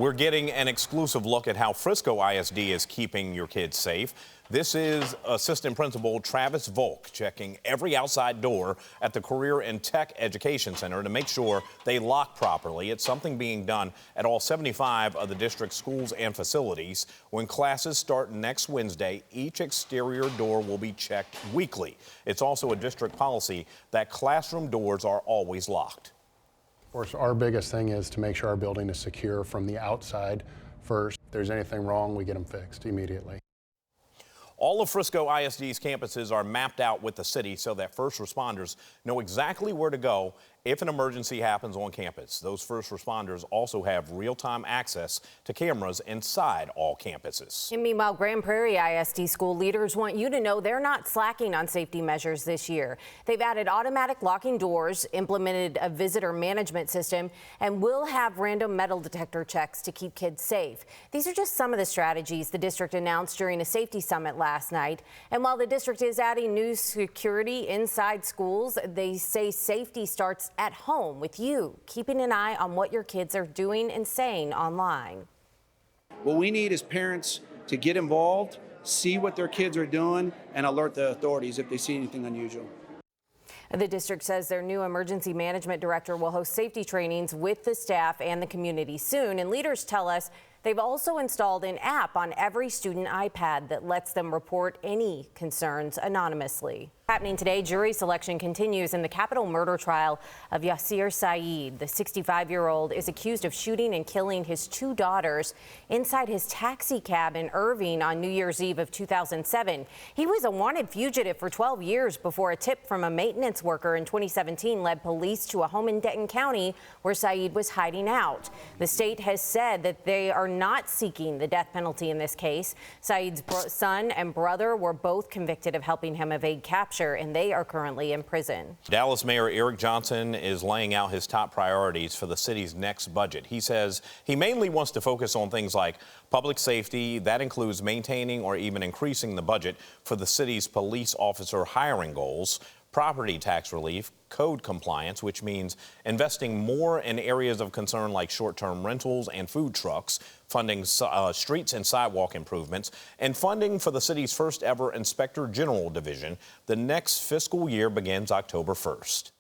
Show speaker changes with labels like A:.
A: We're getting an exclusive look at how Frisco ISD is keeping your kids safe. This is Assistant Principal Travis Volk checking every outside door at the Career and Tech Education Center to make sure they lock properly. It's something being done at all 75 of the district's schools and facilities. When classes start next Wednesday, each exterior door will be checked weekly. It's also a district policy that classroom doors are always locked.
B: Of course, our biggest thing is to make sure our building is secure from the outside first. If there's anything wrong, we get them fixed immediately.
A: All of Frisco ISD's campuses are mapped out with the city so that first responders know exactly where to go if an emergency happens on campus. Those first responders also have real-time access to cameras inside all campuses.
C: And meanwhile, Prairie ISD school leaders want you to know they're not slacking on safety measures this year. They've added automatic locking doors, implemented a visitor management system, and will have random metal detector checks to keep kids safe. These are just some of the strategies the district announced during a safety summit last night. And while the district is adding new security inside schools, they say safety starts at home with you, keeping an eye on what your kids are doing and saying online.
D: What we need is parents to get involved, see what their kids are doing, and alert the authorities if they see anything unusual.
C: The district says their new emergency management director will host safety trainings with the staff and the community soon. And leaders tell us they've also installed an app on every student iPad that lets them report any concerns anonymously. Happening today, jury selection continues in the capital murder trial of Yaser Said. The 65-year-old is accused of shooting and killing his two daughters inside his taxi cab in Irving on New Year's Eve of 2007. He was a wanted fugitive for 12 years before a tip from a maintenance worker in 2017 led police to a home in Denton County where Said was hiding out. The state has said that they are not seeking the death penalty in this case. Said's son and brother were both convicted of helping him evade capture, and they are currently in prison.
A: Dallas Mayor Eric Johnson is laying out his top priorities for the city's next budget. He says he mainly wants to focus on things like public safety. That includes maintaining or even increasing the budget for the city's police officer hiring goals, property tax relief, code compliance, which means investing more in areas of concern like short-term rentals and food trucks, funding streets and sidewalk improvements, and funding for the city's first ever Inspector General Division. The next fiscal year begins October 1st.